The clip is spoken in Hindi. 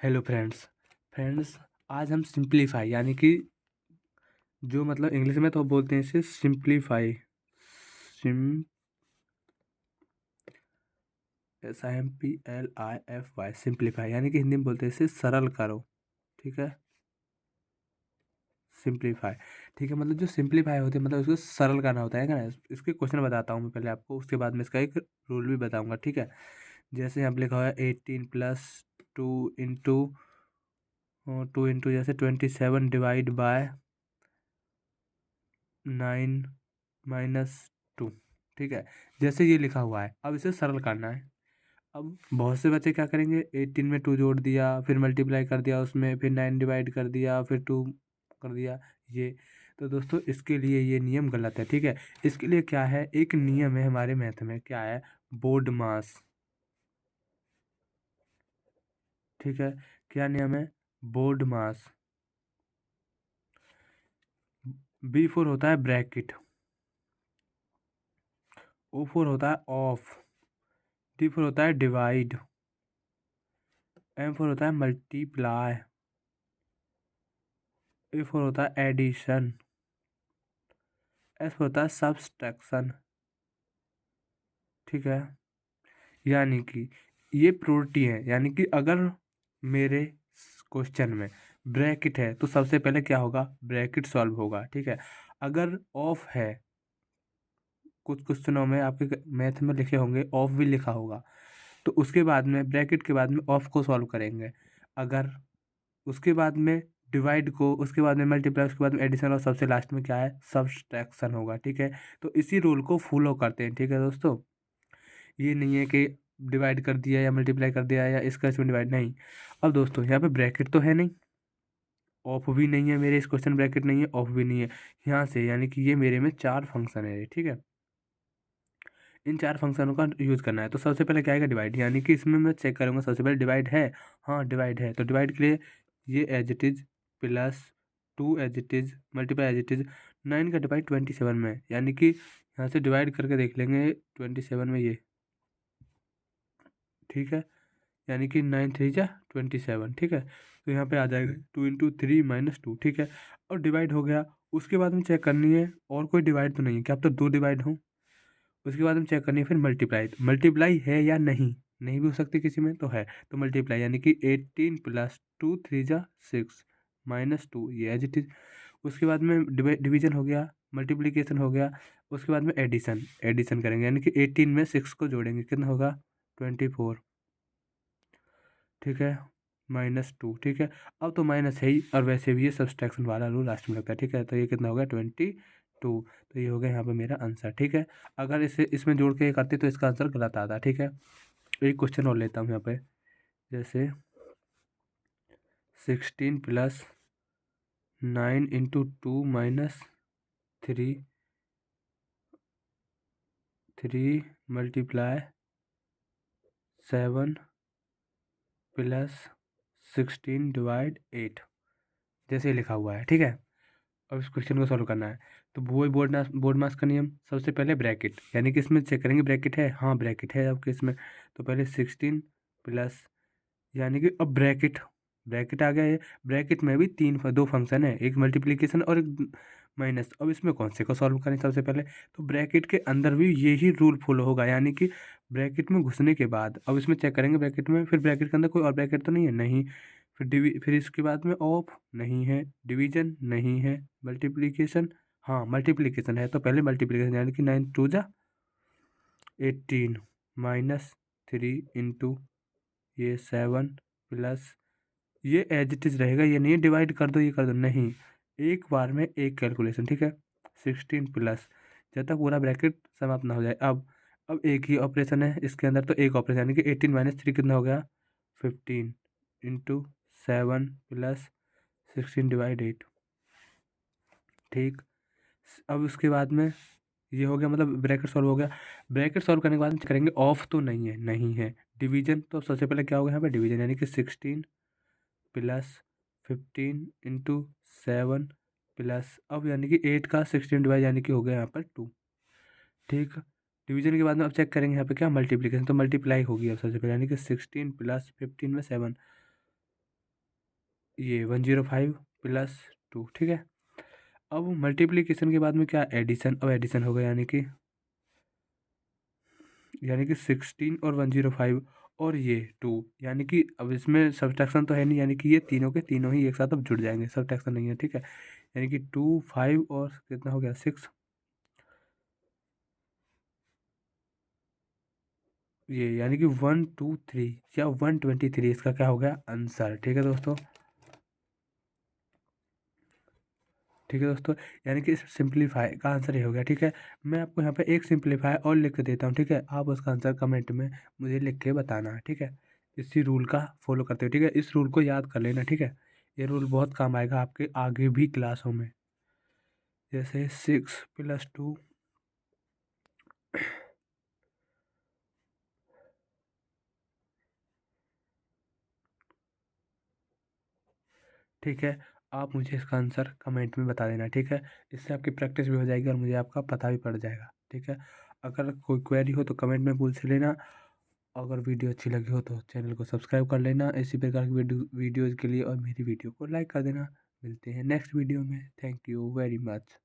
Hello friends. फ्रेंड्स, आज हम सिंप्लीफाई यानी कि जो मतलब इंग्लिश में तो बोलते हैं इसे सिंप्लीफाई। सिम SIMPLIFY सिंप्लीफाई यानी कि हिंदी में बोलते हैं इसे सरल करो। ठीक है, सिंप्लीफाई। ठीक है, मतलब जो सिंप्लीफाई होते हैं मतलब उसको सरल करना होता है ना। इसके क्वेश्चन बताता हूँ मैं पहले आपको, उसके बाद में इसका एक रूल भी बताऊंगा। ठीक है, जैसे यहाँ पे लिखा हुआ है 18 + 2 इंटू जैसे 27 डिवाइड बाय 9 - 2। ठीक है, जैसे ये लिखा हुआ है, अब इसे सरल करना है। अब बहुत से बच्चे क्या करेंगे, 18 में 2 जोड़ दिया, फिर मल्टीप्लाई कर दिया उसमें, फिर 9 डिवाइड कर दिया, फिर 2 कर दिया। ये तो दोस्तों इसके लिए ये नियम गलत है। ठीक है, इसके लिए क्या है, एक नियम है हमारे मैथ में, क्या है, बोर्ड मास। ठीक है, क्या नियम है, बोर्ड मास। B4 होता है ब्रैकेट, O4 होता है ऑफ, D4 होता है डिवाइड, M4 होता है मल्टीप्लाई, A4 होता है एडिशन, S होता है सब्सट्रैक्शन। ठीक है, यानी कि ये प्रोपर्टी है, यानी कि अगर मेरे क्वेश्चन में ब्रैकेट है तो सबसे पहले क्या होगा, ब्रैकेट सॉल्व होगा। ठीक है, अगर ऑफ है, कुछ क्वेश्चनों में आपके मैथ में लिखे होंगे ऑफ भी लिखा होगा, तो उसके बाद में ब्रैकेट के बाद में ऑफ को सॉल्व करेंगे। अगर उसके बाद में डिवाइड को, उसके बाद में मल्टीप्लाई, उसके बाद में एडिशन और सबसे लास्ट में क्या है, सब्सट्रैक्शन होगा। ठीक है, तो इसी रूल को फॉलो करते हैं। ठीक है दोस्तों, ये नहीं है कि डिवाइड कर दिया या मल्टीप्लाई कर दिया या इसका इसमें डिवाइड, नहीं। अब दोस्तों यहाँ पे ब्रैकेट तो है नहीं, ऑफ भी नहीं है, मेरे इस क्वेश्चन ब्रैकेट नहीं है, ऑफ भी नहीं है। यहाँ से यानी कि ये मेरे में 4 फंक्शन है। ठीक है, इन 4 फंक्शनों का यूज़ करना है। तो सबसे पहले क्या आएगा, डिवाइड, यानी कि इसमें मैं चेक करूँगा सबसे पहले डिवाइड है। हाँ डिवाइड है, तो डिवाइड के लिए ये as it is plus 2 as it is multiply as it is 9 का डिवाइड 27 में, यानी कि यहाँ से डिवाइड करके देख लेंगे 27 में ये। ठीक है, यानी कि 9 × 3 = 27। ठीक है, तो यहाँ पे आ जाएगा 2 × 3 - 2। ठीक है, और डिवाइड हो गया। उसके बाद में चेक करनी है और कोई डिवाइड तो नहीं है, क्या अब तो 2 डिवाइड हो। उसके बाद हम चेक करनी है फिर मल्टीप्लाई, तो मल्टीप्लाई है या नहीं, नहीं भी हो सकती किसी में, तो है, तो मल्टीप्लाई, यानी कि 18 + 2 3 = 6 -2, ये एज इट इज। उसके बाद में डिवीजन हो गया, मल्टीप्लिकेशन हो गया। उसके बाद में एडिशन, एडिशन करेंगे, यानी कि 18 में 6 को जोड़ेंगे, कितना होगा, 24। ठीक है, -2। ठीक है, अब तो माइनस है ही, और वैसे भी ये सब्सट्रैक्शन वाला रूल लास्ट में लगता है। ठीक है, तो ये कितना हो गया, 22। तो ये हो गया यहाँ पे मेरा आंसर। ठीक है, अगर इसे इसमें जोड़ के करते तो इसका आंसर गलत आता। ठीक है, एक क्वेश्चन और लेता हूँ यहाँ पे, जैसे 16 + 9 × 2 - 3 मल्टीप्लाई 7 + 16 डिवाइड 8, जैसे लिखा हुआ है। ठीक है, अब इस क्वेश्चन को सॉल्व करना है। तो वही बोर्ड मास का नियम, सबसे पहले ब्रैकेट, यानी कि इसमें चेक करेंगे ब्रैकेट है, हाँ ब्रैकेट है आपके इसमें, तो पहले 16 प्लस, यानी कि अब ब्रैकेट, ब्रैकेट आ गया है। ब्रैकेट में भी 2 फंक्शन है, एक मल्टीप्लिकेशन और एक माइनस। अब इसमें कौन से को सॉल्व करें सबसे पहले, तो ब्रैकेट के अंदर भी यही रूल फॉलो होगा, यानी कि ब्रैकेट में घुसने के बाद अब इसमें चेक करेंगे ब्रैकेट में, फिर ब्रैकेट के अंदर कोई और ब्रैकेट तो नहीं है, नहीं। फिर इसके बाद में ऑफ नहीं है, डिवीजन नहीं है, मल्टीप्लिकेशन, हाँ मल्टीप्लिकेशन है, तो पहले मल्टीप्लिकेशन, यानी कि 9 × 2 = 18 -3 इंटू ये 7 प्लस, ये एज इट इज रहेगा, ये नहीं डिवाइड कर दो ये कर दो, नहीं, एक बार में एक कैलकुलेशन। ठीक है, 16 प्लस, जब तक पूरा ब्रैकेट समाप्त ना हो जाए। अब एक ही ऑपरेशन है इसके अंदर, तो एक ऑपरेशन, यानी कि 18 - 3 कितना हो गया, 15 इंटू 7 प्लस 16 डिवाइड 8। ठीक, अब उसके बाद में ये हो गया, मतलब ब्रैकेट सॉल्व हो गया। ब्रैकेट सॉल्व करने के बाद हम करेंगे ऑफ तो नहीं है, नहीं है, डिवीजन, तो सबसे पहले क्या होगा यहाँ पे, डिवीजन, यानी कि 16 प्लस 15 इंटू 7 प्लस, अब यानी कि 8 का 16 डिवाइड, यानी कि हो गया यहाँ पर 2। ठीक, डिवीजन के बाद में अब चेक करेंगे यहाँ पे क्या, मल्टीप्लिकेशन, तो मल्टीप्लाई होगी अब सबसे पहले, यानी कि 16 + 15 में 7, ये 105 प्लस 2, ठीक है। अब मल्टीप्लिकेशन के बाद में क्या, एडिशन। अब एडिशन होगा यानी कि 16 और 105 और ये 2, यानी कि अब इसमें सब्ट्रैक्शन तो है नहीं, यानी कि ये तीनों के तीनों ही एक साथ अब जुड़ जाएंगे, सब्ट्रैक्शन नहीं है, ठीक है। यानी कि 2 5 और कितना हो गया 6, ये यानी कि 123 या 123 इसका क्या हो गया आंसर, ठीक है दोस्तों। ठीक है दोस्तों, यानी कि सिंप्लीफाई का आंसर ये हो गया, ठीक है। मैं आपको यहाँ पे एक सिंप्लीफाई और लिख के देता हूँ, ठीक है। आप उसका आंसर कमेंट में मुझे लिख के बताना, ठीक है। इसी रूल का फॉलो करते हुए, ठीक है। इस रूल को याद कर लेना, ठीक है। ये रूल बहुत काम आएगा आपके आगे भी क्लासों में, जैसे 6 + 2, ठीक है। आप मुझे इसका आंसर कमेंट में बता देना, ठीक है। इससे आपकी प्रैक्टिस भी हो जाएगी और मुझे आपका पता भी पड़ जाएगा, ठीक है। अगर कोई क्वेरी हो तो कमेंट में पूछ लेना। अगर वीडियो अच्छी लगी हो तो चैनल को सब्सक्राइब कर लेना इसी प्रकार की वीडियोज़ के लिए, और मेरी वीडियो को लाइक कर देना। मिलते हैं नेक्स्ट वीडियो में। Thank you very much.